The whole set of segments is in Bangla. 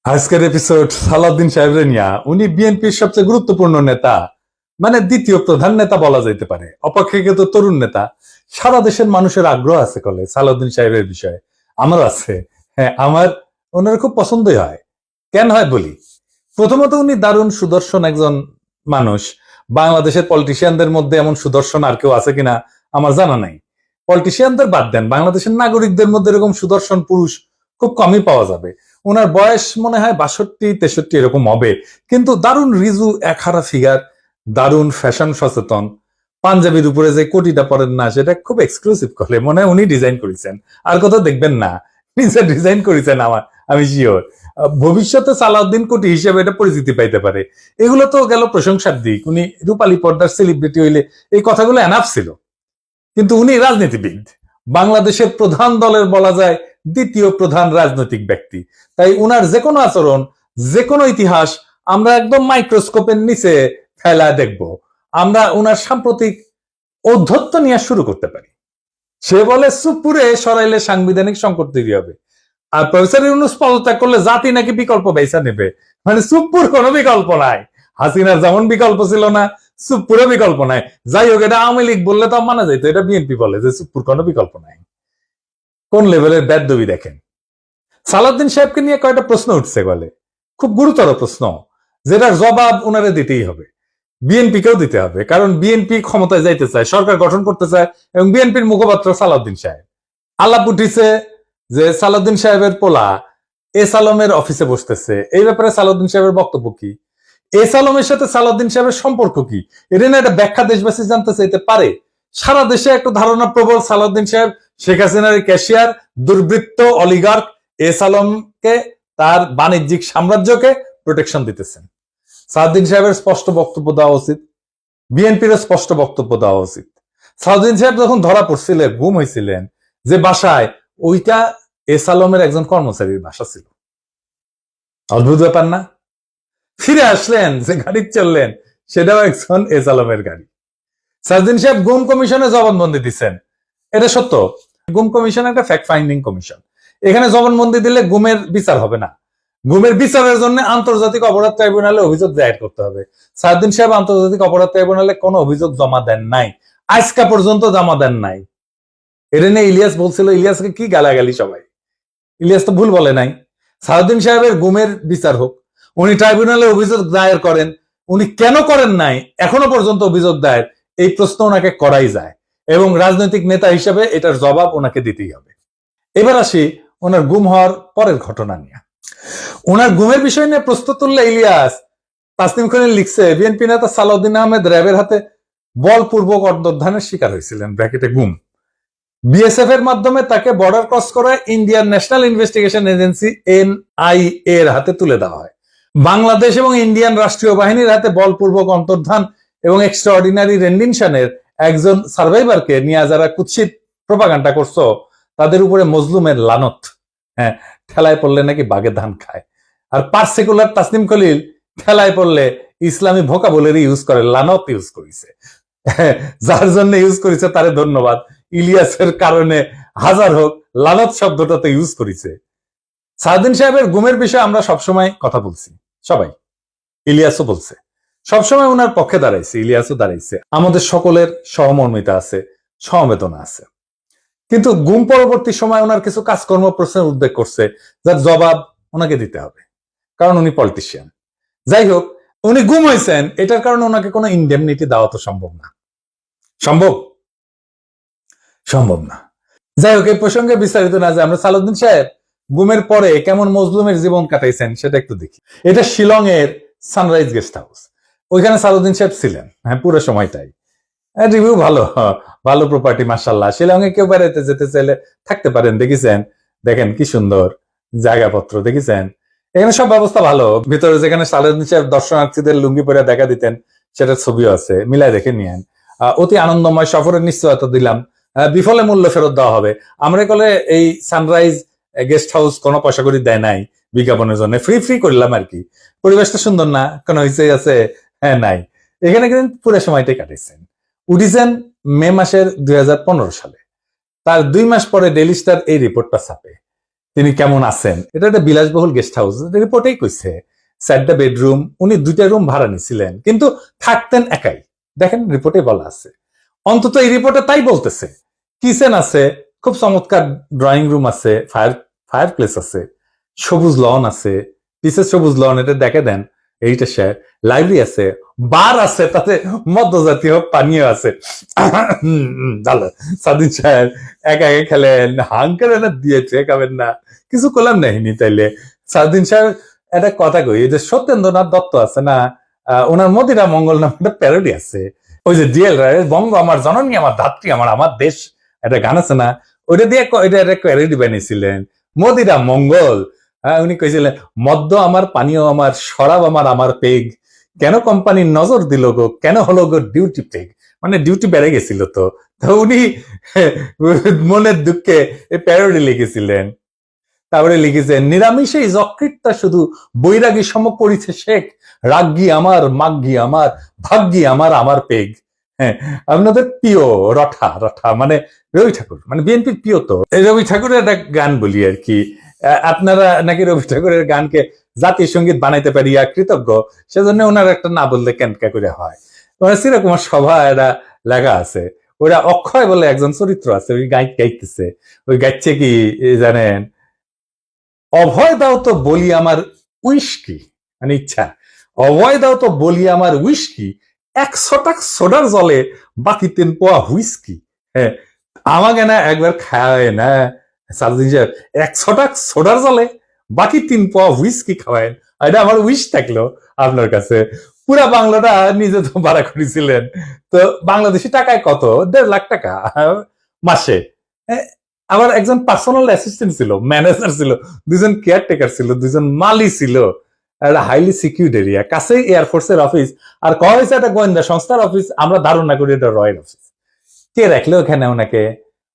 আজকের এপিসোড সালাউদ্দিন সাহেবের নিয়া। উনি বিএনপির সবচেয়ে গুরুত্বপূর্ণ নেতা, মানে দ্বিতীয় প্রধান নেতা বলা যেতে পারে, অপেক্ষাকৃত তরুণ নেতা। সারা দেশের মানুষের আগ্রহ আছে কলে সালাউদ্দিন সাহেবের বিষয়ে, আমার আছে। হ্যাঁ, আমার ওনার খুব পছন্দই হয়। কেন হয় বলি। প্রথমত, উনি দারুণ সুদর্শন একজন মানুষ। বাংলাদেশের পলিটিশিয়ানদের মধ্যে এমন সুদর্শন আর কেউ আছে কিনা আমার জানা নাই। পলিটিশিয়ানদের বাদ দেন, বাংলাদেশের নাগরিকদের মধ্যে এরকম সুদর্শন পুরুষ খুব কমই পাওয়া যাবে। ওনার বয়স মনে হয় 62-63 এরকম হবে, কিন্তু দারুণ রিজু একহারা ফিগার, দারুণ ফ্যাশন সচেতন। পাঞ্জাবির উপরে যে কোটিটা পরেন না, সেটা খুব এক্সক্লুসিভ করে, মনে হয় উনি ডিজাইন করেছেন, আর কোথাও দেখবেন না। নিজে ডিজাইন করেছেন, আমি শিওর। ভবিষ্যতে সালাউদ্দিন কোটি হিসেবে এটা পরিচিতি পাইতে পারে। এগুলো তো গেল প্রশংসার দিক। উনি রূপালী পর্দার সেলিব্রিটি হইলে এই কথাগুলো এনাফ ছিল, কিন্তু উনি রাজনীতিবিদ, বাংলাদেশের প্রধান দলের বলা যায় দ্বিতীয় প্রধান রাজনৈতিক ব্যক্তি। তাই উনার যে কোনো আচরণ, যে কোনো ইতিহাস আমরা একদম মাইক্রোস্কোপের নিচে ফেলায় দেখব। আমরা উনার সাম্প্রতিক ঔদ্ধত্য নিয়ে শুরু করতে পারি। সে বলে সুপুরে সরাইলে সাংবিধানিক সংকট তৈরি হবে, আর প্রফেসর ইউনূস পদত্যাগ করলে জাতি নাকি বিকল্প বেছে নেবে। মানে সুপুর কোনো বিকল্প নাই। হাসিনার যেমন বিকল্প ছিল না, সুপুরও বিকল্প নাই। যাই হোক, এটা আওয়ামী লীগ বললে তো মানা যাইতো, এটা বিএনপি বলে যে সুপুর কোনো বিকল্প নাই। কোন লেভেলের বেদবি দেখেন। সালাউদ্দিন সাহেবকে নিয়ে কয়েকটা প্রশ্ন উঠছে বলে, খুব গুরুতর প্রশ্ন, যেটার জবাব উনারে দিতেই হবে, বিএনপিকেও দিতে হবে। কারণ বিএনপি ক্ষমতায় যাইতে চায়, সরকার গঠন করতে চায়, এবং বিএনপির মুখপাত্র সালাউদ্দিন সাহেব। আলাপ উঠিছে যে সালাউদ্দিন সাহেবের পোলা এস আলমের অফিসে বসতেছে। এই ব্যাপারে সালাউদ্দিন সাহেবের বক্তব্য কি? এস আলমের সাথে সালাউদ্দিন সাহেবের সম্পর্ক কি? এটা না একটা ব্যাখ্যা দেশবাসী জানতে চাইতে পারে। সারা দেশে একটা ধারণা প্রবল, সালাউদ্দিন সাহেব শেখ হাসিনার ক্যাশিয়ার, দুর্বৃত্ত, অলিগার্ক এস আলমকে, তার বাণিজ্যিক সাম্রাজ্যকে প্রোটেকশন দিতেছেন। সালাউদ্দিন সাহেবের স্পষ্ট বক্তব্য দেওয়া উচিত, বিএনপির স্পষ্ট বক্তব্য দেওয়া উচিত। সালাউদ্দিন সাহেব যখন ধরা পড়ছিলেন, গুম হয়েছিলেন যে বাসায়, ওইটা এস আলমের একজন কর্মচারীর বাসা ছিল। অদ্ভুত ব্যাপার না? ফিরে আসলেন, যে গাড়ি চললেন, সেটাও একজন এস আলমের গাড়ি। সালাউদ্দিন সাহেব গুম কমিশনে জবানবন্দি দিচ্ছেন, এটা সত্য। গুম কমিশন একটা ফ্যাক্ট ফাইন্ডিং কমিশন। এখানে জবানবন্দি দিলে গুমের বিচার হবে না। গুমের বিচারের জন্য আন্তর্জাতিক অপরাধ ট্রাইব্যুনালে অভিযোগ দায়ের করতে হবে। সালাউদ্দিন সাহেব আন্তর্জাতিক অপরাধ ট্রাইব্যুনালে কোনো অভিযোগ জমা দেন নাই, আজকা পর্যন্ত জমা দেন নাই। এটা নিয়ে ইলিয়াস বলছিল, ইলিয়াসকে কি গালাগালি সবাই। ইলিয়াস তো ভুল বলে নাই। সালাউদ্দিন সাহেবের গুমের বিচার হোক, উনি ট্রাইব্যুনালে অভিযোগ দায়ের করেন। উনি কেন করেন নাই এখনো পর্যন্ত অভিযোগ দায়ের, এই প্রশ্ন ওনাকে করাই যায়, এবং রাজনৈতিক নেতা হিসেবে এটার জবাব ওনাকে দিতেই হবে। এবার আসি ওনার গুম হওয়ার পরের ঘটনা নিয়ে। ওনার গুমের বিষয় নিয়ে প্রশ্ন তুললে ইলিয়াস, তাসনিম খলিল লিখছে, বিএনপি নেতা সালাউদ্দিন আহমেদ র্যাবের হাতে বলপূর্বক অন্তর্ধানের শিকার হয়েছিলেন, ব্র্যাকেটে গুম। বিএসএফ এর মাধ্যমে তাকে বর্ডার ক্রস করে Indian national investigation agency NIA এর হাতে তুলে দেওয়া হয়। বাংলাদেশ এবং ইন্ডিয়ান রাষ্ট্রীয় বাহিনীর হাতে বলপূর্বক অন্তর্ধান এবং এক্সট্রাঅর্ডিনারি রেন্ডিশনের একজন সার্ভাইভারকে নিয়ে যারা কুৎসিত প্রোপাগান্ডা করছো, তাদের উপরে মজলুমের লানত। হ্যাঁ, ঠেলায় পড়লে নাকি বাঘে ধান খায়। আর পার্সিকুলার তাসনিম খলিল ঠেলায় পড়লে ইসলামী ভোকাবুলারি ইউজ করে, লানত ইউজ করেছে। যার জন্য ইউজ করেছে তারে ধন্যবাদ। ইলিয়াসের কারণে হাজার হোক, লানত শব্দটা তো ইউজ করেছে। সালাউদ্দিন সাহেবের গুমের বিষয়ে আমরা সবসময় কথা বলছি, সবাই, ইলিয়াসও বলছে, সবসময় ওনার পক্ষে দাঁড়াইছে, ইলিয়াসও দাঁড়াইছে। আমাদের সকলের সহমর্মিতা আছে, সমবেদনা আছে। কিন্তু গুম পরবর্তী সময় ওনার কিছু কাজকর্ম প্রশ্নের উদ্বেগ করছে, যার জবাব ওনাকে দিতে হবে, কারণ উনি পলিটিশিয়ান। যাই হোক, উনি গুম হয়েছেন, এটার কারণে ওনাকে কোনো ইনডেমনিটি দেওয়া তো সম্ভব না। সম্ভব সম্ভব না। যাই হোক, এই প্রসঙ্গে বিস্তারিত না যে আমরা সালাউদ্দিন সাহেব গুমের পরে কেমন মজলুমের জীবন কাটাইছেন সেটা একটু দেখি। এটা শিলং এর সানরাইজ গেস্ট হাউস, ওইখানে সালাউদ্দিন সাহেব ছিলেন। হ্যাঁ, পুরো সময়টাই রিভিউ ভালো, ভালো প্রপার্টি, মাশাআল্লাহ। শিলং এ কেউ বেড়াইতে যেতে চাইলে থাকতে পারেন, দেখেছেন? দেখেন কি সুন্দর জায়গাপত্র, দেখেছেন? এখানে সব ব্যবস্থা ভালো। ভিতরে যেখানে সালাউদ্দিন সাহেব দর্শনার্থীদের লুঙ্গি পরে দেখা দিতেন, সেটার ছবিও আছে, মিলাই দেখে নিয়েন। অতি আনন্দময় সফরের নিশ্চয়তা দিলাম, বিফলে মূল্য ফেরত দেওয়া হবে। আমরা কলে এই সানরাইজ গেস্ট হাউস কোনো পয়সা করে দেয় নাই বিজ্ঞাপনের জন্য, ফ্রি ফ্রি করলাম আর কি। পরিবেশটা সুন্দর না? কোনো হইচই আছে? হ্যাঁ, নাই। এখানে কিন্তু পুরো সময়টাই কাটাইছেন। উঠিছেন মে মাসের 2015 সালে। তার 2 মাস পরে ডেইলি স্টার এই রিপোর্টটা ছাপে। তিনি কেমন আছেন। এটা একটা বিলাসবহুল গেস্ট হাউস, রিপোর্টেই কইছে 4টা বেডরুম, উনি 2টা রুম ভাড়া নিছিলেন, কিন্তু থাকতেন একাই। দেখেন রিপোর্টে বলা আছে, অন্তত এই রিপোর্টে তাই বলতেছে। কিচেন আছে, খুব চমৎকার ড্রয়িং রুম আছে, ফায়ার প্লেস আছে, সবুজ লন আছে, পিসের সবুজ লন, এটা দেখে দেন। এইটা স্যার লাইব্রেরি আছে, বার আছে, তাতে মধ্যজাতীয় পানীয় আছে। ভালো সাদিন সাহেব একা একা খেলেন, হাঙ্কার এনে দিয়েছে, খাবেন না, কিছু করলাম নাহিনি। তাইলে সাদিন সাহেব একটা কথা কই, এই যে সত্যেন্দ্রনাথ দত্ত আছে না, ওনার মদিরা মঙ্গল নামে একটা প্যারোডি আছে। ওই যে ডিএল রায়ের বঙ্গ আমার জননী আমার ধাত্রী আমার আমার দেশ, একটা গান আছে না, ওইটা দিয়ে এটা একটা প্যারোডি বানিয়েছিলেন, মদিরা মঙ্গল। উনি কইছিলেন, মদ্য আমার, পানীয় আমার, শরাব আমার, আমার পেগ, কেন কোম্পানির নজর দিল গো, কেন হলো গো ডিউটি পেগ, মানে ডিউটি বেড়ে গেছিল। তো উনি মনের দুঃখে এই প্যারোডি লিখেছিলেন। তারপরে লিখেছেন, নিরামিষে যকৃতটা শুধু বৈরাগী সম করিছে শেখ, রাগ্গি আমার, মাগ্গি আমার, ভাগ্যি আমার, আমার পেগ। হ্যাঁ, আপনাদের প্রিয় রঠা, মানে রবি ঠাকুর, মানে বিএনপির প্রিয়। তো রবি ঠাকুরের একটা গান বলি আর কি, আপনারা নাকি রবি ঠাকুরের গানকে জাতীয় সঙ্গীত বানাইতে পারিয়া কৃতজ্ঞ, সেজন্য ওনার একটা না বললে কেনকা করে হয়। মানে চিরকুমার সভা এটা লেখা আছে, ওরা অক্ষয় বলে একজন চরিত্র আছে, ওই গাইতেছে, ওই গাইছে কি জানেন, অভয় দাও তো বলি আমার উইস্কি, মানে ইচ্ছা, অভয় দাও তো বলি আমার উইস্কি, 100 টাক সোডার জলে বাকি 3 পোয়া হুইস্কি। হ্যাঁ, আমাকে না একবার খাওয়ায় না সারদিন সাহেব, 100 টাক সোডার জলে বাকি 3 পোয়া হুইস্কি খাওয়ায়। এটা আমার উইশ থাকলো আপনার কাছে। পুরা বাংলাটা নিজে তো ভাড়া করেছিলেন, তো বাংলাদেশি টাকায় কত, 1.5 লাখ টাকা মাসে। আমার একজন পার্সোনাল অ্যাসিস্ট্যান্ট ছিল, ম্যানেজার ছিল, 2জন কেয়ারটেকার ছিল, 2জন মালি ছিল, একটা হাইলি সিকিউরিড এরিয়া, কাছেই এয়ারফোর্সের অফিস, আর কয়া হয়েছে একটা গোয়েন্দা সংস্থার অফিস। আমরা ধারণা করি এটা রয়ের অফিস। কে রাখলো ওখানে ওনাকে?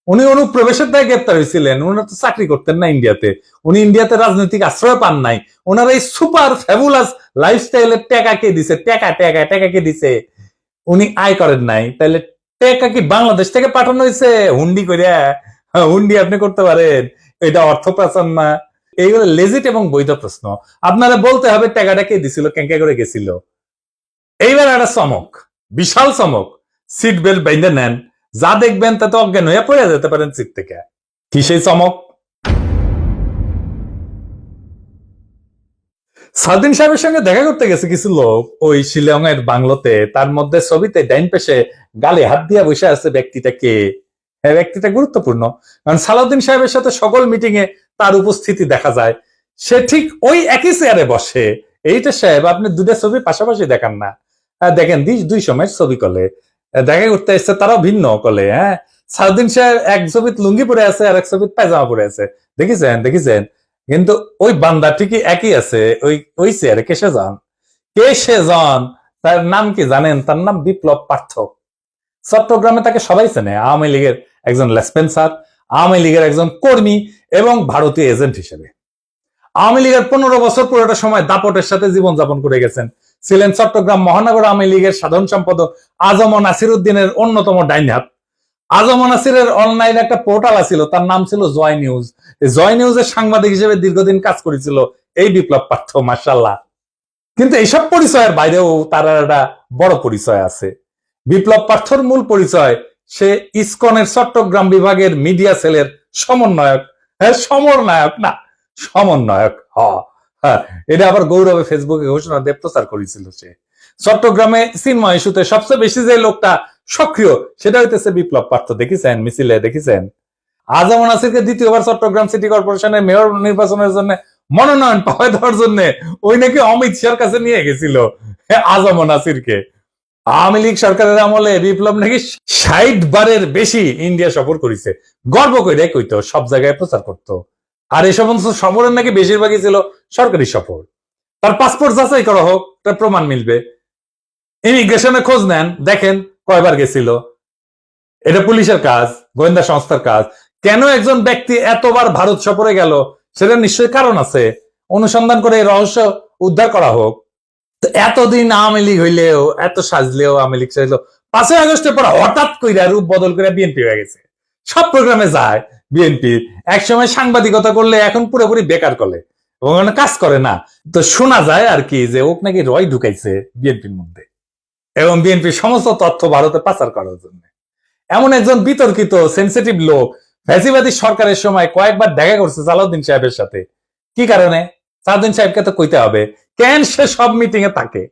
উনি অনুপ্রবেশের দায় গ্রেপ্তার হয়েছিলেন, উনি তো চাকরি করতেন না ইন্ডিয়াতে, উনি ইন্ডিয়াতে রাজনৈতিক আশ্রয় পান নাই। ওনার এই সুপার ফ্যাবুলাস লাইফস্টাইলের টাকা কে দিছে? টাকা কে দিছে? উনি আয় করেন নাই, তাহলে টাকা কি বাংলাদেশ থেকে পাঠানো হয়েছে হুন্ডি করিয়া? হুন্ডি আপনি করতে পারেন, এটা অর্থ পাচার না? এইগুলো লেজিট এবং বৈধ প্রশ্ন, আপনারা বলতে হবে টাকাটা কে দিছিল, কেঙ্কা করে গেছিল। এইবার একটা চমক, বিশাল চমক, সিট বেল্ট বাইন্ধে নেন, যা দেখবেন তাতে অজ্ঞান হয়ে পড়ে যেতে পারেন সিট থেকে। কি সেই চমক? সাউদ্দিন সাহেবের সঙ্গে দেখা করতে গেছে কিছু লোক ওই শিলং এর বাংলোতে, তার মধ্যে ছবিতে ডাইন পেশে গালে হাত দিয়া বসে আছে ব্যক্তিটা কে? হ্যাঁ, ব্যক্তিটা গুরুত্বপূর্ণ, কারণ সালাউদ্দিন সাহেবের সাথে সকল মিটিং এ তার উপস্থিতি দেখা যায়। সে ঠিক ওই একই চেয়ারে বসে। এইটা সাহেব, আপনি 2টা ছবি পাশাপাশি দেখান না। দেখেন 2 সময় ছবি কলে দেখা করতে এসছে, তারাও ভিন্ন কলে। হ্যাঁ, সাউদ্দিন সাহেব এক ছবিত লুঙ্গি পরে আছে, আর এক ছবিত পায়জামা পরে আছে, দেখেছেন। কিন্তু ওই বান্দা ঠিকই একই আছে ওই চেয়ারে। কেসে যান, তার নাম কি জানেন? তার নাম বিপ্লব পার্থ। চট্টগ্রামে তাকে সবাই চেনে, আওয়ামী লীগের একজন লেসপেন্সার, আওয়ামী লীগের একজন কর্মী এবং ভারতীয় এজেন্ট হিসেবে। আওয়ামী লীগের 15 বছর পুরোটা সময় দাপটের সাথে জীবনযাপন করে গেছেন। ছিলেন চট্টগ্রাম মহানগর আওয়ামী লীগের সাধারণ সম্পাদক আজম নাসির উদ্দিনের অন্যতম ডাইন হাত। আজম নাসিরের অনলাইন একটা পোর্টাল ছিল, তার নাম ছিল জয় নিউজ। জয় নিউজের সাংবাদিক হিসেবে দীর্ঘদিন কাজ করেছিল এই বিপ্লব পার্থ, মাশাআল্লাহ। কিন্তু এইসব পরিচয়ের বাইরেও তার একটা বড় পরিচয় আছে। বিপ্লব পার্থর মূল পরিচয়, সে ইসকনের চট্টগ্রাম বিভাগের মিডিয়া সেলের সমন্বয়ক। হ্যাঁ, সমন্বয়ক না, সমন্বয়ক। হ্যাঁ, এটা আবার গৌরবে ফেসবুকে ঘোষণা দিয়ে প্রচার করেছিল সে। চট্টগ্রামে চিন্ময় ইস্যুতে সবচেয়ে বেশি যে লোকটা সক্রিয়, সেটা হইতেছে বিপ্লব পার্থ। দেখেছেন মিছিলে, দেখেছেন। আজম নাসিরকে দ্বিতীয়বার চট্টগ্রাম সিটি কর্পোরেশনের মেয়র নির্বাচনের জন্য মনোনয়ন পাওয়া দেওয়ার জন্য ওই নাকি অমিত শাহর কাছে নিয়ে গেছিল আজম নাসিরকে। আওয়ামী লীগ সরকারের আমলে বিপ্লব নাকি 60 বারের বেশি ইন্ডিয়া সফর করেছে, গর্ব করে কইতো, সব জায়গায় প্রচার করতো। আর এই সমস্ত সফরের নাকি বেশিরভাগই ছিল সরকারি সফর। তার পাসপোর্ট যাচাই করা হোক, তার প্রমাণ মিলবে। ইমিগ্রেশনে খোঁজ নেন, দেখেন কয়বার গেছিল। এটা পুলিশের কাজ, গোয়েন্দা সংস্থার কাজ। কেন একজন ব্যক্তি এতবার ভারত সফরে গেল, সেটা নিশ্চয়ই কারণ আছে। অনুসন্ধান করে রহস্য উদ্ধার করা হোক। এতদিন আওয়ামী লীগ হইলেও, এত সাজলেও আওয়ামী লীগ সাজলেও, 5ই আগস্টের পর হঠাৎ কইরা রূপ বদল করে বিএনপি হয়ে গেছে। সব প্রোগ্রামে যায়, বিএনপি একসময় সাংবাদিকতা করলে এখন পুরোপুরি বেকার করলে এবং কাজ করে না। তো শোনা যায় আর কি যে ওক নাকি রয় ঢুকাইছে বিএনপির মধ্যে এবং বিএনপির সমস্ত তথ্য ভারতে পাচার করার জন্য। এমন একজন বিতর্কিত সেন্সিটিভ লোক ফ্যাসিবাদী সরকারের সময় কয়েকবার দেখা করছে সালাউদ্দিন সাহেবের সাথে। কি কারণে? সালাউদ্দিন সাহেবকে তো কইতে হবে কেন সে সব মিটিং এ থাকে।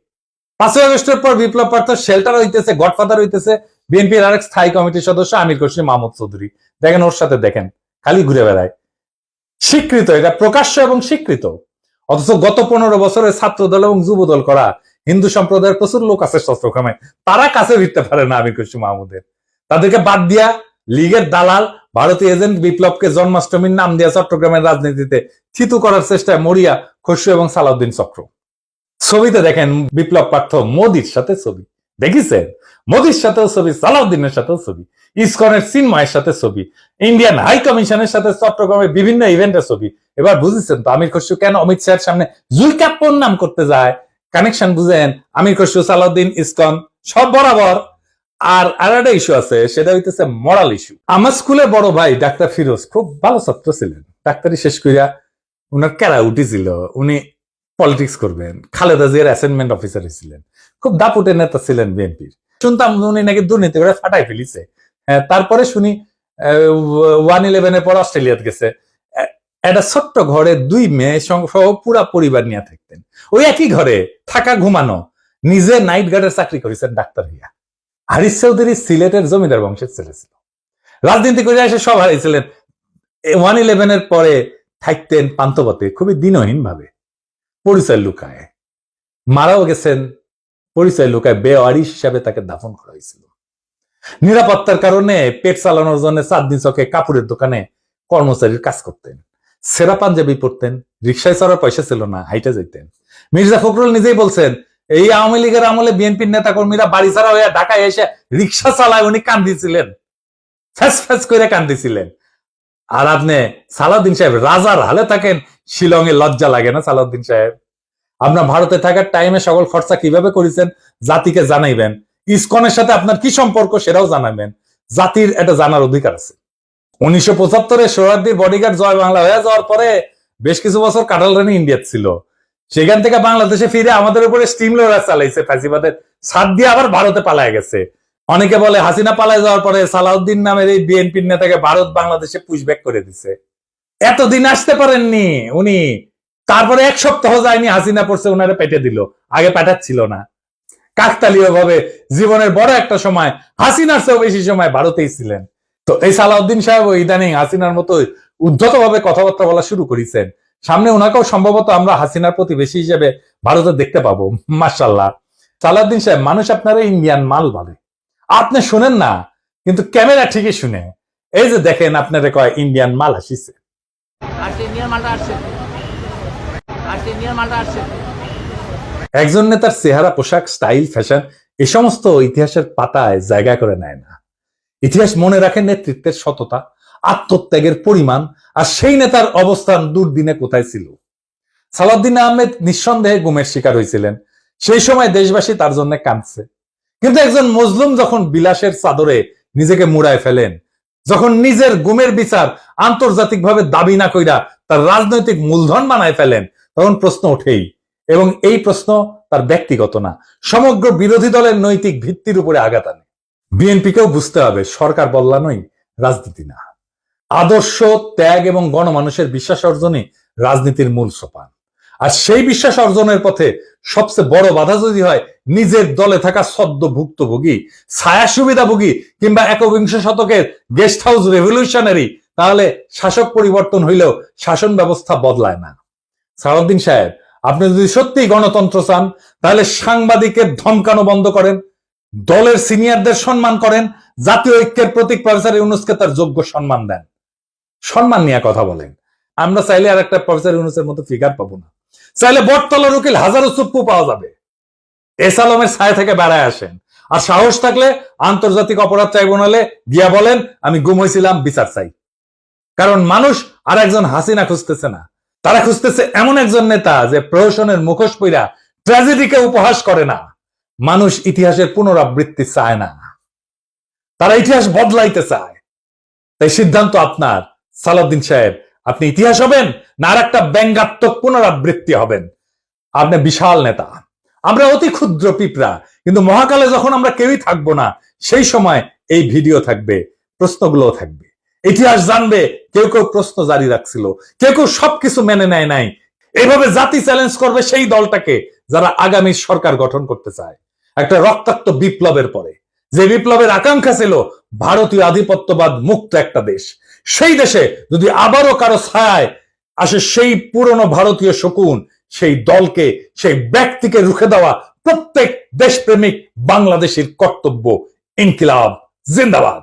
5ই আগস্টের পর বিপ্লব পার্থ শেল্টার হইতেছে, গডফাদার হইতেছে বিএনপির আরেক স্থায়ী কমিটির সদস্য আমির খসরু মাহমুদ চৌধুরী। দেখেন ওর সাথে দেখেন খালি ঘুরে বেড়ায়। স্বীকৃত, এটা প্রকাশ্য এবং স্বীকৃত। অথচ গত 15 বছরের ছাত্র দল এবং যুব দল করা হিন্দু সম্প্রদায়ের প্রচুর লোক আছে চট্টগ্রামে, তারা কাছে ভিড়তে পারে না আমির খসরু মাহমুদের। তাদেরকে বাদ দিয়া লীগের দালাল ভারতীয় এজেন্ট বিপ্লবকে জন্মাষ্টমীর নাম দিয়া চট্টগ্রামের রাজনীতিতে থিতু করার চেষ্টায় মরিয়া খসরু এবং সালাউদ্দিন চক্র। ছবিতে দেখেন বিপ্লব পার্থ মোদির সাথে ছবি, দেখিছেন? মোদির সাথেও ছবি, সালাউদ্দিনের সাথেও ছবি, ইসকনের চিন্ময়ের সাথে ছবি, ইন্ডিয়ান হাই কমিশনের সাথে চট্টগ্রামের বিভিন্ন ইভেন্টের ছবি। এবার বুঝেছেন তো আমির খসরু কেন অমিত শাহের সামনে জুলকাপ্পর নাম করতে যায়? কানেকশন বুঝেন? আমির খসরু, সালাউদ্দিন, ইসকন সব বরাবর। আর আরেকটা ইস্যু আছে, সেটা হইতেছে মরাল ইস্যু। আমার স্কুলের বড় ভাই ডাক্তার ফিরোজ খুব ভালো ছাত্র ছিলেন, ডাক্তারি শেষ করিয়া উনার ক্যারা উঠেছিল, উনি পলিটিক্স করবেন, খালেদা জিয়ার অ্যাসাইনমেন্ট অফিসার ছিলেন, খুব দাপুটের নেতা ছিলেন বিএনপির। শুনতাম উনি নাকি দুর্নীতি করে ফাটাই ফেলিছে। তারপরে শুনি 1/11 পর অস্ট্রেলিয়াতে গেছে। একটা ছোট্ট ঘরে 2 মেয়ে সহ পুরা পরিবার নিয়ে থাকতেন। ওই একই ঘরে থাকা ঘুমানো, নিজে নাইট গার্ডের চাকরি করেছেন ডাক্তার হইয়া। হারিস চৌধুরী সিলেটের জমিদার বংশের ছেলে ছিল, রাজনীতি করে এসে সব হারিয়েছিলেন। 1/11 পরে থাকতেন পান্থপথে খুবই দিনহীন ভাবে, পরিচয় লুকায়, মারাও গেছেন পরিচয় লুকায়, বেওয়ারিশ হিসাবে তাকে দাফন করা হয়েছিল। নিরাপত্তার কারণে পেট চালানোর জন্য চাঁদনি চকে কাপড়ের দোকানে কর্মচারীর কাজ করতেন, সেরা পাঞ্জাবি পরতেন, রিক্সায় চড়ার পয়সা ছিল না, হাইটে যেতেন। মির্জা ফখরুল নিজেই বলছেন এই আওয়ামী লীগের আমলে বিএনপির নেতা কর্মীরা বাড়ি ছাড়া হয়ে ঢাকায় এসে রিক্সা চালায়, উনি কান্দিছিলেন, ফ্যাস ফ্যাস করে কান্দিছিলেন। আর আপনি সালাউদ্দিন সাহেব রাজার হালে থাকেন, শিলংয়ে লজ্জা লাগে না সালাউদ্দিন সাহেব? আপনার ভারতে থাকার টাইমে সকল খরচা কিভাবে করেছেন জাতিকে জানাইবেন, ইসকনের সাথে আপনার কি সম্পর্ক সেটাও জানাবেন, জাতির এটা জানার অধিকার আছে। 1975-এ সোহরাওয়ার্দীর বডিগার্ড জয় বাংলা হয়ে যাওয়ার পরে বেশ কিছু বছর কাটাল রানী ইন্ডিয়া ছিল, সেখান থেকে বাংলাদেশে ফিরে আমাদের উপরে স্টিম লোডার চালাইছে ফ্যাসিবাদের সাথ দিয়ে, আবার ভারতে পালায় গেছে। অনেকে বলে হাসিনা পালায় যাওয়ার পরে সালাউদ্দিন নামের এই বিএনপির নেতাকে ভারত বাংলাদেশে পুশব্যাক করে দিছে। এতদিন আসতে পারেননি উনি, তারপরে 1 সপ্তাহ যায়নি হাসিনা পড়ছে ওনারে পেটে দিল, আগে পাঠাচ্ছিল না। কাকতালীয় ভাবে জীবনের বড় একটা সময় হাসিনার চেয়েও বেশি সময় ভারতেই ছিলেন। তো এই সালাউদ্দিন সাহেব ইদানিং হাসিনার মতো উদ্ধত ভাবে কথাবার্তা বলা শুরু করেছেন। সামনে ওনাকেও সম্ভবত আমরা হাসিনার প্রতিবেশী হিসেবে ভারতে দেখতে পাবো, মাশাআল্লাহ। সালাউদ্দিন সাহেব, মানুষ আপনারা ইন্ডিয়ান মাল বলে, আপনি শুনেন না, কিন্তু ক্যামেরা ঠিকই শুনে। এই যে দেখেন আপনারা কয় ইন্ডিয়ান মাল আসিছে, একজন নেতার চেহারা, পোশাক, স্টাইল, ফ্যাশন এই সমস্ত ইতিহাসের পাতায় জায়গা করে নেয় না। ইতিহাস মনে রাখে নেতৃত্বের সততা, আত্মত্যাগের পরিমাণ, আর সেই নেতার অবস্থান দুর্দিনে কোথায় ছিল। সালাউদ্দিন আহমেদ নিঃসন্দেহে গুমের শিকার হয়েছিলেন, সেই সময় দেশবাসী তার জন্য কাঁদছে। কিন্তু একজন মজলুম যখন বিলাসের চাদরে নিজেকে মুড়ায় ফেলেন, যখন নিজের গুমের বিচার আন্তর্জাতিকভাবে দাবি না কইরা তার রাজনৈতিক মূলধন বানায় ফেলেন, তখন প্রশ্ন ওঠেই। এবং এই প্রশ্ন তার ব্যক্তিগত না, সমগ্র বিরোধী দলের নৈতিক ভিত্তির উপরে আঘাত আনে। বিএনপিকেও বুঝতে হবে সরকার বদলানোই রাজনীতি না, আদর্শ, ত্যাগ এবং গণমানুষের বিশ্বাস অর্জনই রাজনীতির মূল সোপান। আর সেই বিশ্বাস অর্জনের পথে সবচেয়ে বড় বাধা যদি হয় নিজের দলে থাকা সদ্য ভুক্তভোগী, ছায়া সুবিধাভোগী কিংবা 21শ শতকের গেস্ট হাউস রেভলিউশনারি, তাহলে শাসক পরিবর্তন হইলেও শাসন ব্যবস্থা বদলায় না। সালাউদ্দিন সাহেব, আপনি যদি সত্যি গণতন্ত্র চান, তাহলে সাংবাদিকের ধমকানো বন্ধ করেন, দলের সিনিয়রদের সম্মান করেন, জাতীয় ঐক্যের প্রতীক প্রফেসর ইউনূসকে তার যোগ্য সম্মান দেন, সম্মান নিয়ে কথা বলেন। আমরা চাইলে আর একটা প্রফেসর ইউনূসের মতো ফিগার পাবো না, চাইলে বটতলার উকিল হাজারো চুপ্পু পাওয়া যাবে। এস আলমের ছায়া থেকে বেড়ায় আসেন, আর সাহস থাকলে আন্তর্জাতিক অপরাধ ট্রাইব্যুনালে গিয়া বলেন আমি গুম হয়েছিলাম, বিচার চাই। কারণ মানুষ আর একজন হাসিনা খুঁজতেছে না, তারা খুঁজতেছে এমন একজন নেতা যে প্রহসনের মুখোশ পইরা ট্র্যাজেডিকে উপহাস করে না। মানুষ ইতিহাসের পুনরাবৃত্তি চায় না, তারা ইতিহাস বদলাইতে চায়। তাই সিদ্ধান্ত আপনার, সালাউদ্দিন সাহেব, আপনি ইতিহাস হবেন না আর একটা ব্যঙ্গাত্মক পুনরাবৃত্তি হবেন? আপনি বিশাল নেতা, আমরা অতি ক্ষুদ্র পিঁপড়া, কিন্তু মহাকালে যখন আমরা কেউই থাকবো না, সেই সময় এই ভিডিও থাকবে, প্রশ্নগুলো থাকবে, ইতিহাস জানবে। কেউ কেউ প্রশ্ন জারি রাখছিল, কেউ কেউ সবকিছু মেনে নেয় নাই। এইভাবে জাতি চ্যালেঞ্জ করবে সেই দলটাকে যারা আগামী সরকার গঠন করতে চায় একটা রক্তাক্ত বিপ্লবের পরে, যে বিপ্লবের আকাঙ্ক্ষা ছিল ভারতীয় আধিপত্যবাদ মুক্ত একটা দেশ। সেই দেশে যদি আবারও কারো ছায়ায় আসে সেই পুরনো ভারতীয় শকুন, সেই দলকে, সেই ব্যক্তিকে রুখে দেওয়া প্রত্যেক দেশপ্রেমিক বাংলাদেশের কর্তব্য। ইনকিলাব জিন্দাবাদ।